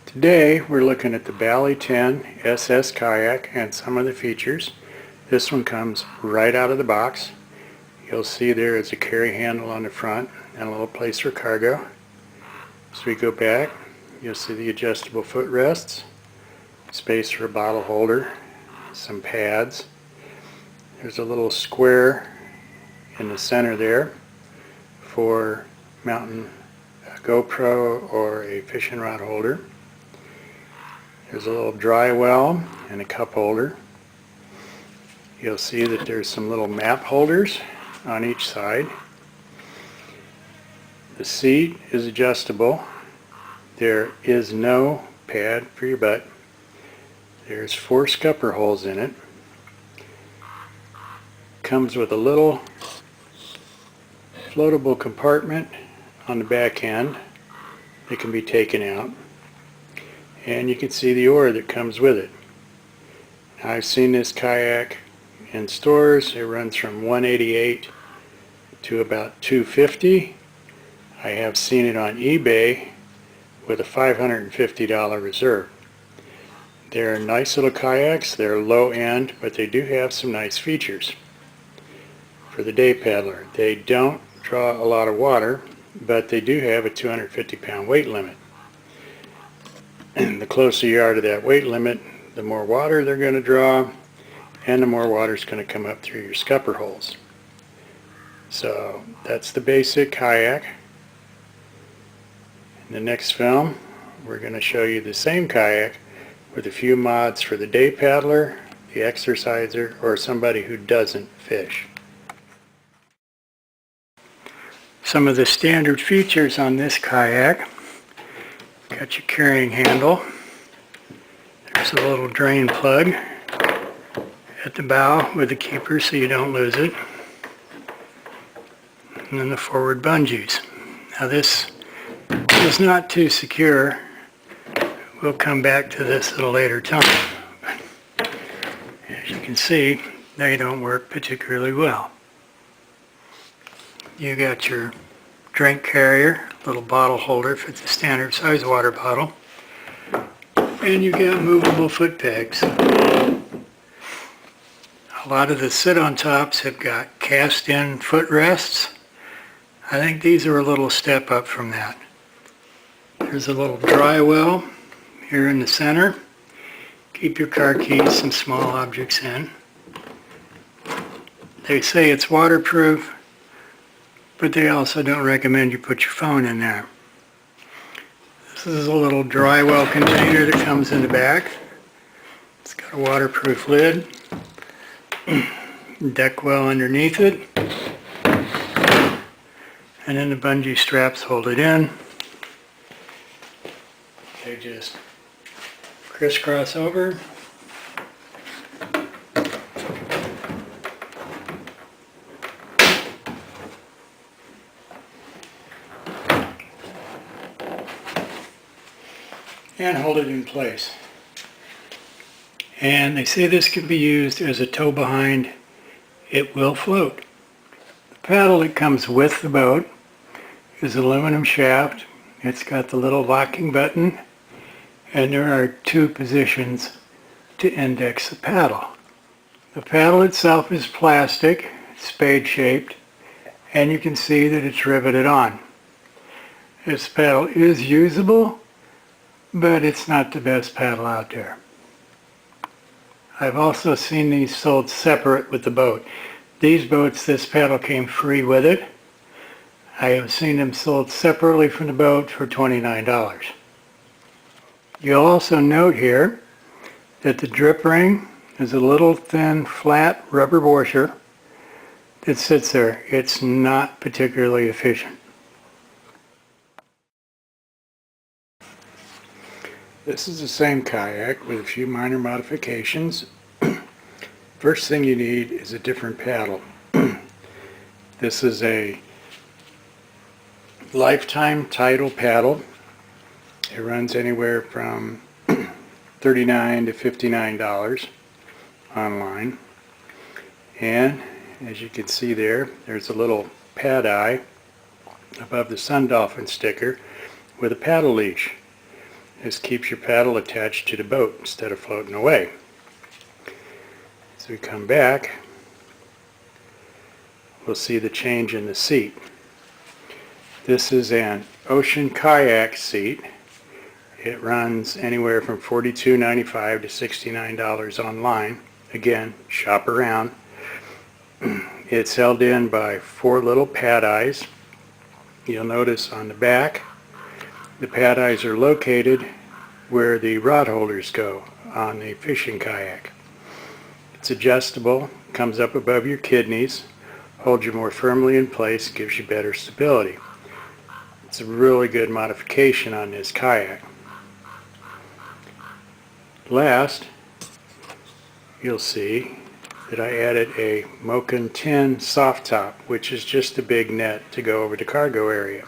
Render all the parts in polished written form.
Today we're looking at the Bali 10 SS kayak and some of the features. This one comes right out of the box. You'll see there is a carry handle on the front and a little place for cargo. As we go back, you'll see the adjustable footrests, space for a bottle holder, some pads. There's a little square in the center there for mounting a GoPro or a fishing rod holder. There's a little dry well and a cup holder. You'll see that there's some little map holders on each side. The seat is adjustable. There is no pad for your butt. There's 4 scupper holes in it. Comes with a little floatable compartment on the back end that can be taken out. And you can see the oar that comes with it. I've seen this kayak in stores. It runs from $188 to about $250. I have seen it on eBay with a $550 reserve. They're nice little kayaks. They're low end, but they do have some nice features. For the day paddler, they don't draw a lot of water, but they do have a 250-pound weight limit. And the closer you are to that weight limit, the more water they're going to draw, and the more water is going to come up through your scupper holes. So that's the basic kayak. In the next film, we're going to show you the same kayak with a few mods for the day paddler, the exerciser, or somebody who doesn't fish. Some of the standard features on this kayak: got your carrying handle. There's a little drain plug at the bow with the keeper so you don't lose it. And then the forward bungees. Now this is not too secure. We'll come back to this at a later time. But as you can see, they don't work particularly well. You got your drink carrier, little bottle holder for the standard size water bottle, and you got movable foot pegs. A lot of the sit-on tops have got cast-in footrests. I think these are a little step up from that. There's a little dry well here in the center. Keep your car keys, some small objects in. They say it's waterproof, but they also don't recommend you put your phone in there. This is a little dry well container that comes in the back. It's got a waterproof lid, deck well underneath it, and then the bungee straps hold it in. They just crisscross over. And hold it in place. And they say this can be used as a tow behind. It will float. The paddle that comes with the boat is an aluminum shaft. It's got the little locking button, and there are 2 positions to index the paddle. The paddle itself is plastic, spade shaped, and you can see that it's riveted on. This paddle is usable, but it's not the best paddle out there. I've also seen these sold separate with the boat. These boats, this paddle came free with it. I have seen them sold separately from the boat for $29. You'll also note here that the drip ring is a little thin, flat rubber washer that sits there. It's not particularly efficient. This is the same kayak with a few minor modifications. First thing you need is a different paddle. This is a lifetime tidal paddle. It runs anywhere from $39 to $59 online. And as you can see there, there's a little pad eye above the Sun Dolphin sticker with a paddle leash. This keeps your paddle attached to the boat instead of floating away. As we come back, we'll see the change in the seat. This is an ocean kayak seat. It runs anywhere from $42.95 to $69 online. Again, shop around. It's held in by 4 little pad eyes. You'll notice on the back, the pad eyes are located where the rod holders go on the fishing kayak. It's adjustable, comes up above your kidneys, holds you more firmly in place, gives you better stability. It's a really good modification on this kayak. Last, you'll see that I added a Moken 10 soft top, which is just a big net to go over the cargo area.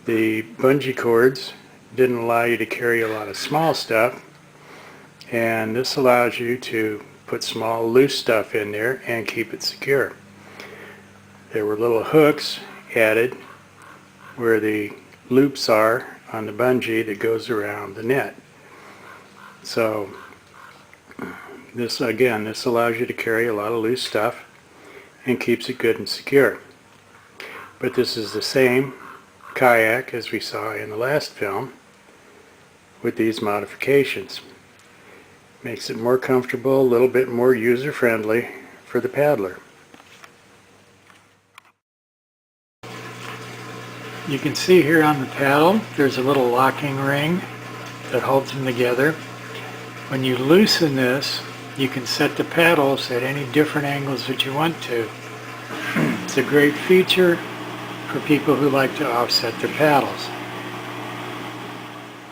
The bungee cords didn't allow you to carry a lot of small stuff, and this allows you to put small loose stuff in there and keep it secure. There were little hooks added where the loops are on the bungee that goes around the net. So this allows you to carry a lot of loose stuff and keeps it good and secure. But this is the same kayak as we saw in the last film with these modifications. Makes it more comfortable, a little bit more user-friendly for the paddler. You can see here on the paddle there's a little locking ring that holds them together. When you loosen this, you can set the paddles at any different angles that you want to. It's a great feature for people who like to offset their paddles.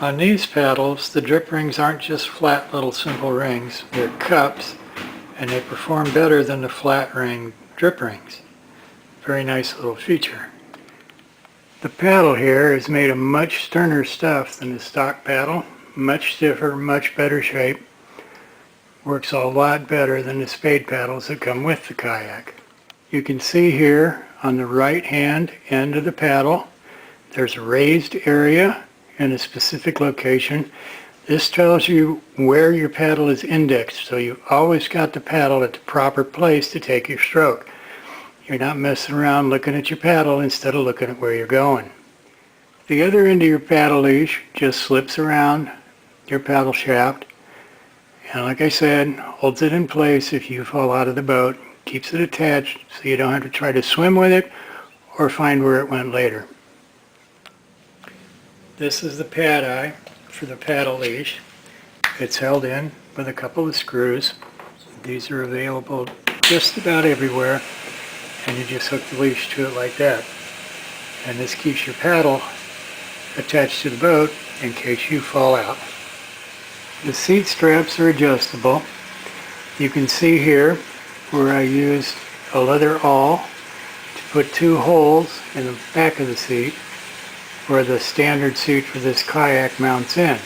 On these paddles, the drip rings aren't just flat little simple rings, they're cups, and they perform better than the flat ring drip rings. Very nice little feature. The paddle here is made of much sterner stuff than the stock paddle, much stiffer, much better shape. Works a lot better than the spade paddles that come with the kayak. You can see here on the right hand end of the paddle, there's a raised area in a specific location. This tells you where your paddle is indexed, so you've always got the paddle at the proper place to take your stroke. You're not messing around looking at your paddle instead of looking at where you're going. The other end of your paddle leash just slips around your paddle shaft, and like I said, holds it in place if you fall out of the boat, keeps it attached so you don't have to try to swim with it or find where it went later. This is the pad eye for the paddle leash. It's held in with a couple of screws. These are available just about everywhere, and you just hook the leash to it like that. And this keeps your paddle attached to the boat in case you fall out. The seat straps are adjustable. You can see here where I used a leather awl to put 2 holes in the back of the seat where the standard seat for this kayak mounts in,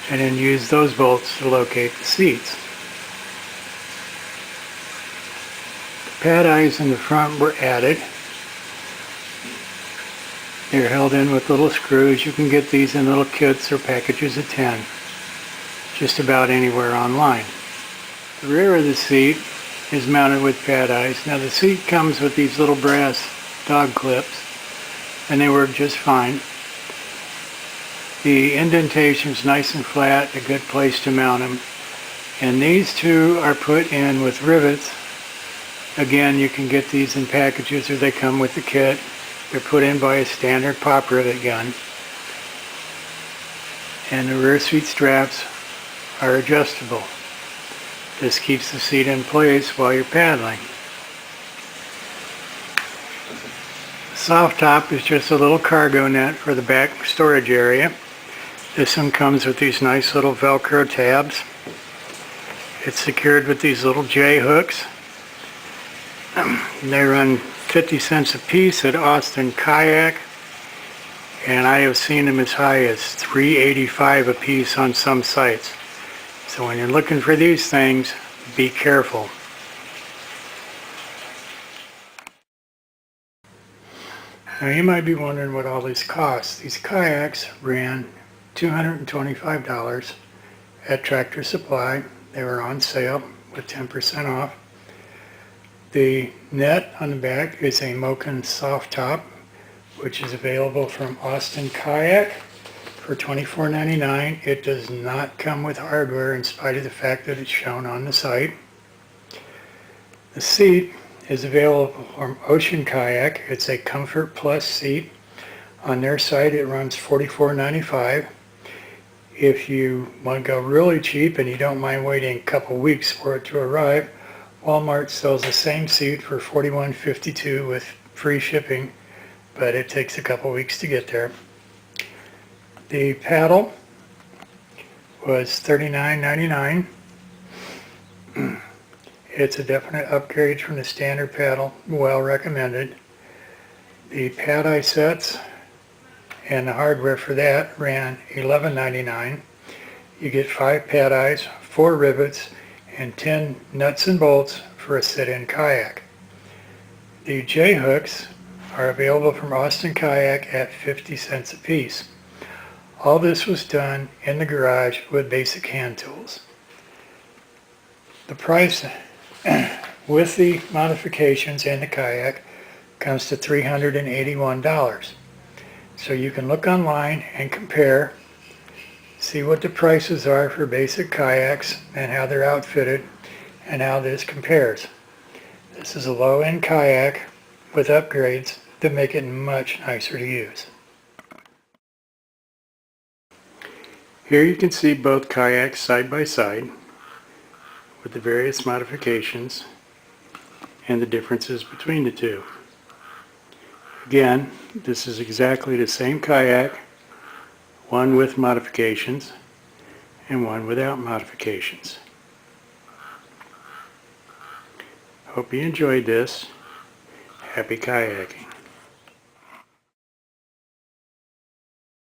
and then use those bolts to locate the seats. The pad eyes in the front were added. They're held in with little screws. You can get these in little kits or packages of 10, just about anywhere online. The rear of the seat is mounted with pad eyes. Now the seat comes with these little brass dog clips, and they work just fine. The indentation's nice and flat, a good place to mount them. And these 2 are put in with rivets. Again, you can get these in packages or they come with the kit. They're put in by a standard pop rivet gun. And the rear seat straps are adjustable. This keeps the seat in place while you're paddling. Soft top is just a little cargo net for the back storage area. This one comes with these nice little Velcro tabs. It's secured with these little J hooks. They run 50 cents a piece at Austin Kayak, and I have seen them as high as $3.85 a piece on some sites. So when you're looking for these things, be careful. Now you might be wondering what all this costs. These kayaks ran $225 at Tractor Supply. They were on sale with 10% off. The net on the back is a Moken soft top, which is available from Austin Kayak for $24.99. It does not come with hardware in spite of the fact that it's shown on the site. The seat is available from Ocean Kayak. It's a Comfort Plus seat. On their site it runs $44.95. If you want to go really cheap and you don't mind waiting a couple weeks for it to arrive, Walmart sells the same seat for $41.52 with free shipping, but it takes a couple weeks to get there. The paddle was $39.99. It's a definite upgrade from the standard paddle, well recommended. The pad eye sets and the hardware for that ran $11.99. You get 5 pad eyes, 4 rivets, and 10 nuts and bolts for a sit-in kayak. The J-hooks are available from Austin Kayak at 50 cents a piece. All this was done in the garage with basic hand tools. The price with the modifications and the kayak comes to $381. So you can look online and compare, see what the prices are for basic kayaks and how they're outfitted and how this compares. This is a low-end kayak with upgrades that make it much nicer to use. Here you can see both kayaks side by side with the various modifications and the differences between the two. Again, this is exactly the same kayak, one with modifications and one without modifications. Hope you enjoyed this. Happy kayaking.